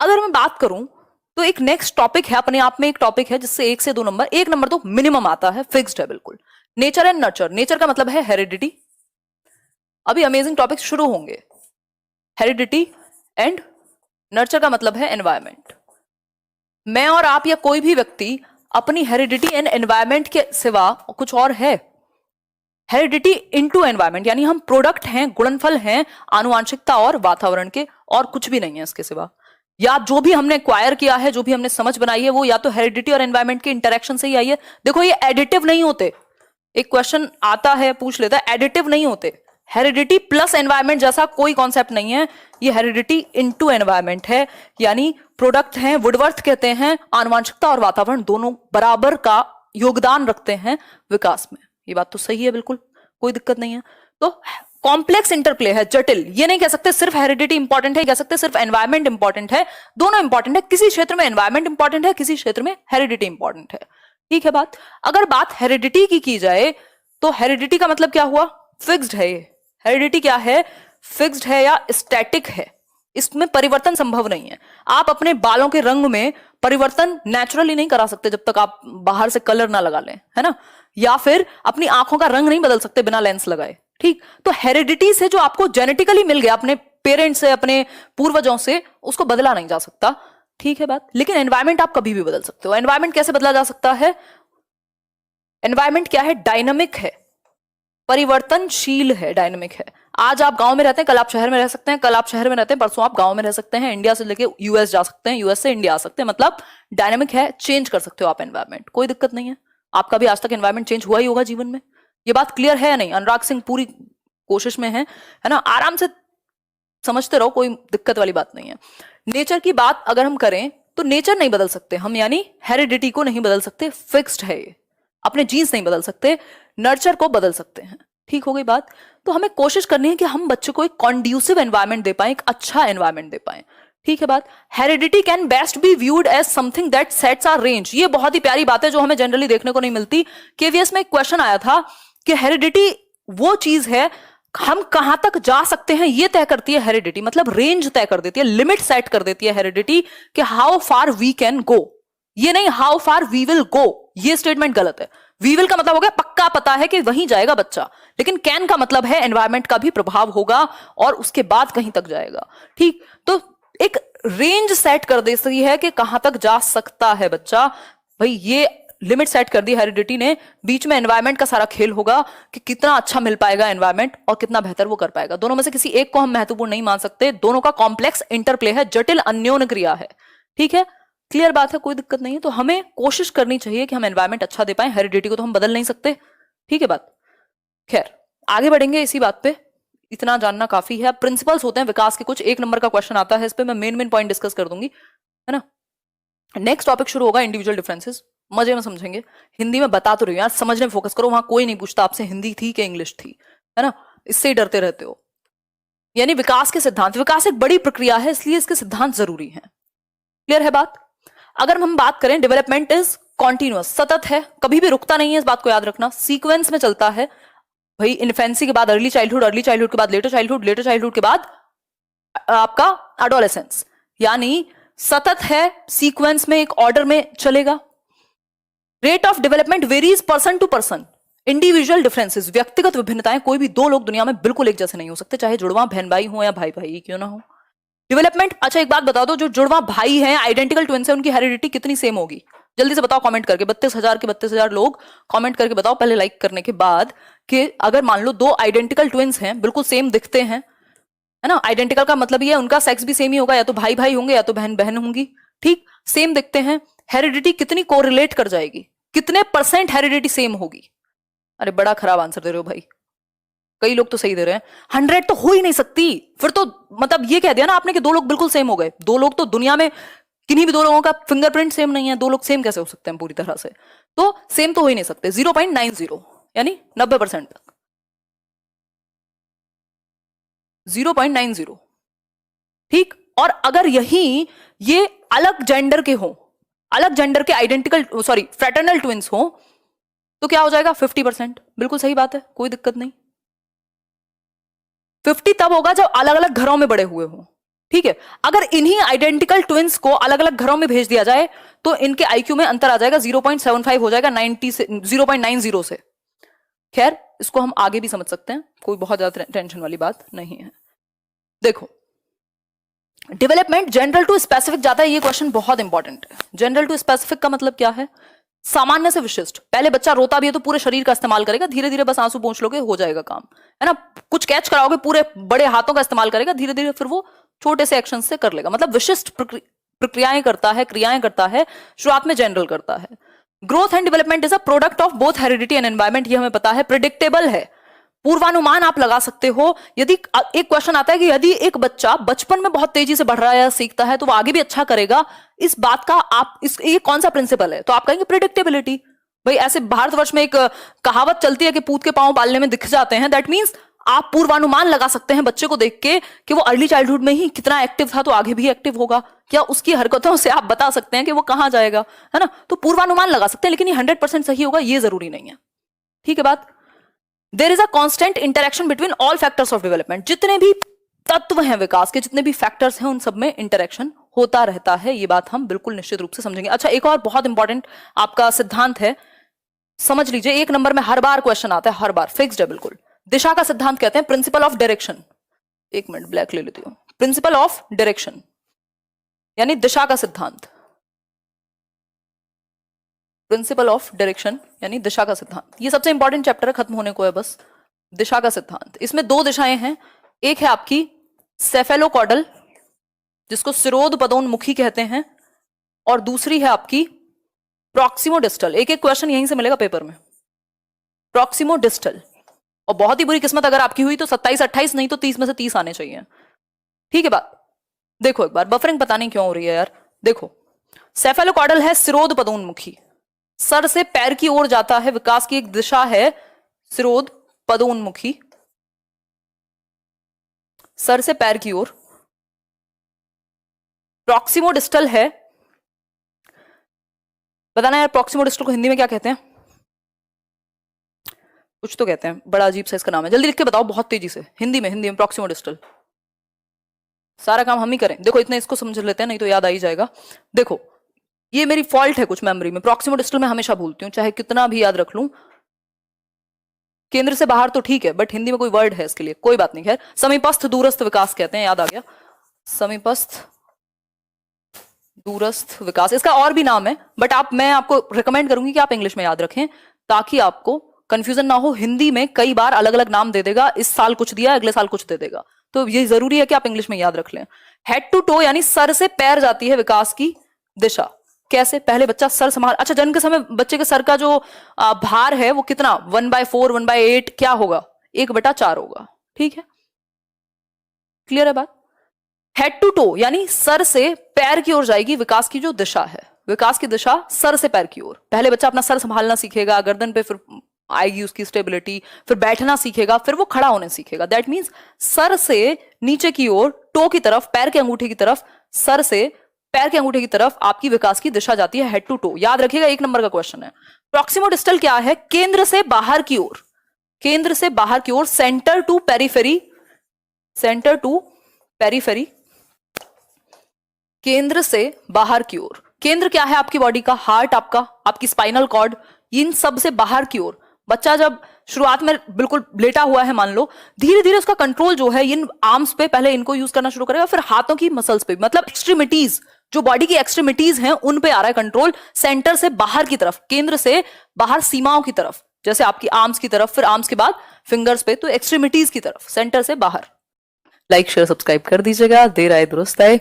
अगर मैं बात करूं तो एक नेक्स्ट टॉपिक है, अपने आप में एक टॉपिक है जिससे 1 से 2 नंबर, 1 नंबर तो मिनिमम आता है, फिक्स्ड है बिल्कुल। Nature and nurture. नेचर का मतलब है हेरिडिटी। अभी अमेजिंग टॉपिक शुरू होंगे। हेरिडिटी एंड नर्चर का मतलब है एनवायरमेंट। मैं और आप या कोई भी व्यक्ति अपनी हेरिडिटी एंड एनवायरमेंट के सिवा कुछ और है? हेरिडिटी इनटू एनवायरमेंट, यानी हम प्रोडक्ट हैं, गुणनफल हैं आनुवांशिकता और वातावरण के, और कुछ भी नहीं है इसके सिवा। या जो भी हमने एक्वायर किया है, जो भी हमने समझ बनाई है, वो या तो हेरिडिटी और एनवायरमेंट के इंटरेक्शन से ही आई है। देखो ये एडिटिव नहीं होते। एक क्वेश्चन आता है, पूछ लेता है, एडिटिव नहीं होते। हेरिडिटी प्लस एनवायरमेंट जैसा कोई कॉन्सेप्ट नहीं है। ये हेरिडिटी इनटू एनवायरमेंट है, यानी प्रोडक्ट हैं, वुडवर्थ कहते हैं, आनुवांशिकता और वातावरण दोनों बराबर का योगदान रखते हैं विकास में। ये बात तो सही है, बिल्कुल कोई दिक्कत नहीं है। तो कॉम्प्लेक्स इंटरप्ले है, जटिल। ये नहीं कह सकते सिर्फ हेरिडिटी इंपॉर्टेंट है, कह सकते सिर्फ एनवायरमेंट इंपॉर्टेंट है। दोनों इंपॉर्टेंट है, किसी क्षेत्र में एनवायरमेंट इंपॉर्टेंट है, किसी क्षेत्र में हेरिडिटी इंपॉर्टेंट है। ठीक है बात। अगर बात हेरिडिटी की जाए तो हेरिडिटी का मतलब क्या हुआ? फिक्स्ड है। ये हेरिडिटी क्या है? फिक्स्ड है या स्टैटिक है। इसमें परिवर्तन संभव नहीं है। आप अपने बालों के रंग में परिवर्तन नेचुरली नहीं करा सकते जब तक आप बाहर से कलर ना लगा लें, है ना। या फिर अपनी आंखों का रंग नहीं बदल सकते बिना लेंस लगाए। ठीक, तो हेरिडिटी से जो आपको जेनेटिकली मिल गया अपने पेरेंट्स से, अपने पूर्वजों से, उसको बदला नहीं जा सकता। ठीक है बात। लेकिन एनवायरमेंट आप कभी भी बदल सकते हो। एनवायरमेंट कैसे बदला जा सकता है? एनवायरमेंट क्या है? डायनामिक है, परिवर्तनशील है, डायनामिक है। आज आप गांव में रहते हैं, कल आप शहर में रह सकते हैं, कल आप शहर में रहते हैं, परसों आप गांव में रह सकते हैं। इंडिया से लेके यूएस जा सकते हैं, यूएस से इंडिया आ सकते हैं। मतलब डायनामिक है, चेंज कर सकते हो आप एनवायरमेंट, कोई दिक्कत नहीं है। आपका भी आज तक एनवायरमेंट चेंज हुआ ही होगा जीवन में। ये बात क्लियर है या नहीं? अनुराग सिंह पूरी कोशिश में है ना। आराम से समझते रहो, कोई दिक्कत वाली बात नहीं है। नेचर की बात अगर हम करें तो नेचर नहीं बदल सकते हम, यानी हेरिडिटी को नहीं बदल सकते, फिक्स्ड है ये। अपने जीन्स नहीं बदल सकते, नर्चर को बदल सकते हैं। ठीक हो गई बात। तो हमें कोशिश करनी है कि हम बच्चे को एक कॉन्ड्यूसिव एनवायरमेंट दे पाए, एक अच्छा एनवायरमेंट दे पाए। ठीक है बात। Heredity can best be viewed as something that sets our range. ये बहुत ही प्यारी बात है जो हमें जनरली देखने को नहीं मिलती। केवीएस में एक क्वेश्चन आया था कि हेरिडिटी वो चीज है, हम कहां तक जा सकते हैं ये तय करती है हेरिडिटी। मतलब रेंज तय कर देती है, लिमिट सेट कर देती है हेरिडिटी कि how far we can go. ये नहीं how far we will go, ये स्टेटमेंट गलत है। वी विल का मतलब हो गया पक्का पता है कि वहीं जाएगा बच्चा, लेकिन कैन का मतलब है एनवायरमेंट का भी प्रभाव होगा और उसके बाद कहीं तक जाएगा। ठीक, तो एक रेंज सेट कर देती है कि कहां तक जा सकता है बच्चा। भाई ये लिमिट सेट कर दी हेरिडिटी ने। बीच में एनवायरमेंट का सारा खेल होगा कि कितना अच्छा मिल पाएगा एनवायरमेंट और कितना बेहतर वो कर पाएगा। दोनों में से किसी एक को हम महत्वपूर्ण नहीं मान सकते। दोनों का कॉम्प्लेक्स इंटरप्ले है, जटिल अन्योन्य क्रिया है। ठीक है, क्लियर बात है, कोई दिक्कत नहीं है। तो हमें कोशिश करनी चाहिए कि हम एनवायरमेंट अच्छा दे पाए। हेरिडिटी को तो हम बदल नहीं सकते। ठीक है बात। खैर आगे बढ़ेंगे इसी बात पे, इतना जानना काफी है। प्रिंसिपल्स होते हैं विकास के कुछ, 1 नंबर का क्वेश्चन आता है, इस पे मैं मेन पॉइंट डिस्कस कर दूंगी, है ना। नेक्स्ट टॉपिक शुरू होगा इंडिविजुअल डिफरेंसेस। मजे में समझेंगे। हिंदी में बता तो रही हूँ यार, समझने में फोकस करो। वहां कोई नहीं पूछता आपसे हिंदी थी कि इंग्लिश थी, है ना। इससे ही डरते रहते हो। यानी विकास के सिद्धांत, विकास एक बड़ी प्रक्रिया है, इसलिए इसके सिद्धांत जरूरी हैं। क्लियर है बात। अगर हम बात करें, डेवलपमेंट इज कॉन्टिन्यूअस, सतत है, कभी भी रुकता नहीं है, इस बात को याद रखना। सीक्वेंस में चलता है भाई। इन्फेंसी के बाद अर्ली चाइल्डहुड, अर्ली चाइल्डहुड के बाद लेटर चाइल्डहुड, लेटर चाइल्डहुड के बाद आपका एडोलेसेंस, यानी सतत है, सीक्वेंस में एक ऑर्डर में चलेगा। Rate of development varies person to person. Individual differences, व्यक्तिगत विभिन्नताएं, कोई भी 2 लोग दुनिया में बिल्कुल एक जैसे नहीं हो सकते, चाहे जुड़वा बहन भाई हो या भाई भाई क्यों ना हो। डेवलपमेंट, अच्छा एक बात बता दो, जो जुड़वा भाई हैं, आइडेंटिकल ट्विंस हैं, उनकी हेरिडिटी कितनी सेम होगी? जल्दी से बताओ कमेंट करके। 32,000 के 32,000 लोग कमेंट करके बताओ पहले लाइक करने के बाद कि अगर मान लो 2 आइडेंटिकल ट्विंस हैं, बिल्कुल सेम दिखते हैं, है ना। आइडेंटिकल का मतलब ये है उनका सेक्स भी सेम ही होगा, या तो भाई भाई होंगे या तो बहन बहन होंगी। ठीक, सेम दिखते हैं, हेरिडिटी कितनी कोरिलेट कर जाएगी, कितने % हेरिडिटी सेम होगी? अरे बड़ा खराब आंसर दे रहे हो भाई। कई लोग तो सही दे रहे हैं। 100 तो हो ही नहीं सकती। फिर तो मतलब ये कह दिया ना आपने कि 2 लोग बिल्कुल सेम हो गए। 2 लोग तो दुनिया में किन्हीं भी 2 लोगों का फिंगरप्रिंट सेम नहीं है। 2 लोग सेम कैसे हो सकते हैं पूरी तरह से? तो सेम तो हो ही नहीं सकते। 0.90 यानी 90% तक। 0.90। ठीक, और अगर यही ये अलग जेंडर के हो, अलग जेंडर के आइडेंटिकल फ्रेटर्नल ट्विंस हो, तो क्या हो जाएगा? 50%। बिल्कुल सही बात है, कोई दिक्कत नहीं। 50 तब होगा जब अलग अलग घरों में बड़े हुए हो। ठीक है, अगर इन्हीं आइडेंटिकल ट्विंस को अलग अलग घरों में भेज दिया जाए तो इनके आईक्यू में अंतर आ जाएगा, 0.75 हो जाएगा 90 से 0.90 से। खैर इसको हम आगे भी समझ सकते हैं, कोई बहुत ज्यादा टेंशन वाली बात नहीं है। देखो डेवलपमेंट जनरल टू स्पेसिफिक जाता है, ये क्वेश्चन बहुत इंपॉर्टेंट है। जनरल टू स्पेसिफिक का मतलब क्या है? सामान्य से विशिष्ट। पहले बच्चा रोता भी है तो पूरे शरीर का इस्तेमाल करेगा, धीरे धीरे बस आंसू पोंछ लोगे हो जाएगा काम, है ना। कुछ कैच कराओगे पूरे बड़े हाथों का इस्तेमाल करेगा, धीरे धीरे फिर वो छोटे से एक्शन से कर लेगा। मतलब विशिष्ट प्रक्रियाएं करता है, क्रियाएं करता है, शुरुआत में जनरल करता है। Growth and development is a product of both heredity and environment, ये हमें पता है। प्रिडिक्टेबल है, पूर्वानुमान आप लगा सकते हो। यदि एक क्वेश्चन आता है कि यदि एक बच्चा बचपन में बहुत तेजी से बढ़ रहा है या सीखता है तो वो आगे भी अच्छा करेगा, इस बात का आप ये कौन सा प्रिंसिपल है? तो आप कहेंगे प्रिडिक्टेबिलिटी। भाई ऐसे भारतवर्ष में एक कहावत चलती है कि पूत के पांव पालने में दिख जाते हैं। दैट मींस आप पूर्वानुमान लगा सकते हैं बच्चे को देख के कि वो अर्ली चाइल्डहुड में ही कितना एक्टिव था तो आगे भी एक्टिव होगा, क्या उसकी हरकतों से आप बता सकते हैं कि वो कहां जाएगा, है ना। तो पूर्वानुमान लगा सकते हैं, लेकिन ये 100% सही होगा ये जरूरी नहीं है। ठीक है बात। There is a constant interaction between all factors of development, जितने भी तत्व हैं विकास के, जितने भी फैक्टर्स हैं उन सब में इंटरेक्शन होता रहता है। ये बात हम बिल्कुल निश्चित रूप से समझेंगे। अच्छा एक और बहुत इंपॉर्टेंट आपका सिद्धांत है, समझ लीजिए, 1 नंबर में हर बार क्वेश्चन आता है, हर बार फिक्स्ड है बिल्कुल। दिशा का सिद्धांत कहते हैं principle of direction. 1 minute black ले लेती हूं। प्रिंसिपल ऑफ डायरेक्शन यानी दिशा का सिद्धांत, प्रिंसिपल ऑफ डायरेक्शन यानी दिशा का सिद्धांत। ये सबसे इंपॉर्टेंट चैप्टर है, खत्म होने को है बस। दिशा का सिद्धांत, इसमें 2 दिशाएं हैं। एक है आपकी सेफेलोकॉडल जिसको सिरोध पदोन्मुखी कहते हैं, और दूसरी है आपकी प्रॉक्सिमो डिस्टल। एक एक क्वेश्चन यहीं से मिलेगा पेपर में, प्रॉक्सिमो डिस्टल। और बहुत ही बुरी किस्मत अगर आपकी हुई तो 27, 28 नहीं तो 30 में से 30 आने चाहिए। ठीक है बात। देखो एक बार, बफरिंग पता नहीं क्यों हो रही है यार। देखो सेफेलोकॉडल है सिरोध पदोन्मुखी, सर से पैर की ओर जाता है, विकास की एक दिशा है सिरोध पदोन्मुखी, सर से पैर की ओर। प्रॉक्सिमो डिस्टल है, बताना यार प्रॉक्सिमो डिस्टल को हिंदी में क्या कहते हैं? कुछ तो कहते हैं, बड़ा अजीब सा इसका नाम है, जल्दी लिख के बताओ बहुत तेजी से। हिंदी में प्रॉक्सिमो डिस्टल। सारा काम हम ही करें। देखो इतने इसको समझ लेते हैं, नहीं तो याद आ ही जाएगा। देखो ये मेरी फॉल्ट है कुछ मेमोरी में, प्रॉक्सिमो डिस्टल में हमेशा भूलती हूँ, चाहे कितना भी याद रख लूं। केंद्र से बाहर तो ठीक है, बट हिंदी में कोई वर्ड है इसके लिए, कोई बात नहीं। खैर समीपस्थ दूरस्थ विकास कहते हैं, याद आ गया, समीपस्थ दूरस्थ विकास। इसका और भी नाम है, बट मैं आपको रिकमेंड करूंगी कि आप इंग्लिश में याद रखें ताकि आपको कंफ्यूजन ना हो। हिंदी में कई बार अलग अलग नाम दे देगा, इस साल कुछ दिया अगले साल कुछ दे देगा, तो ये जरूरी है कि आप इंग्लिश में याद रख लें। हेड टू टो यानी सर से पैर जाती है विकास की दिशा। कैसे? पहले बच्चा सर संभाल, अच्छा जन्म के समय बच्चे के सर का जो भार है वो कितना, 1/4 1/8 क्या होगा, 1/4 होगा। ठीक है, क्लियर है बात। हेड टू टो यानी सर से पैर की ओर जाएगी विकास की जो दिशा है, विकास की दिशा सर से पैर की ओर। पहले बच्चा अपना सर संभालना सीखेगा, गर्दन पे फिर आएगी उसकी स्टेबिलिटी, फिर बैठना सीखेगा, फिर वो खड़ा होने सीखेगा। दैट मींस सर से नीचे की ओर, टो की तरफ, पैर के अंगूठे की तरफ, सर से पैर के अंगूठे की तरफ आपकी विकास की दिशा जाती है, हेड टू टो। याद रखिएगा 1 नंबर का क्वेश्चन है। प्रॉक्सिमो डिस्टल क्या है? केंद्र से बाहर की ओर, केंद्र से बाहर की ओर, centre to periphery, centre to periphery, केंद्र से बाहर की ओर। केंद्र क्या है आपकी बॉडी का? हार्ट आपका, आपकी स्पाइनल कॉर्ड, इन सब से बाहर की ओर। बच्चा जब शुरुआत में बिल्कुल लेटा हुआ है मान लो, धीरे धीरे उसका कंट्रोल जो है इन आर्म्स पे, पहले इनको यूज करना शुरू करेगा, फिर हाथों की मसल्स पे, मतलब एक्सट्रीमिटीज, जो बॉडी की एक्सट्रीमिटीज हैं उन पे आ रहा है कंट्रोल, सेंटर से बाहर की तरफ, केंद्र से बाहर सीमाओं की तरफ, जैसे आपकी आर्म्स की तरफ, फिर आर्म्स के बाद फिंगर्स पे, तो एक्सट्रीमिटीज की तरफ, सेंटर से बाहर। लाइक शेयर सब्सक्राइब कर दीजिएगा, देर आए दुरुस्त आए।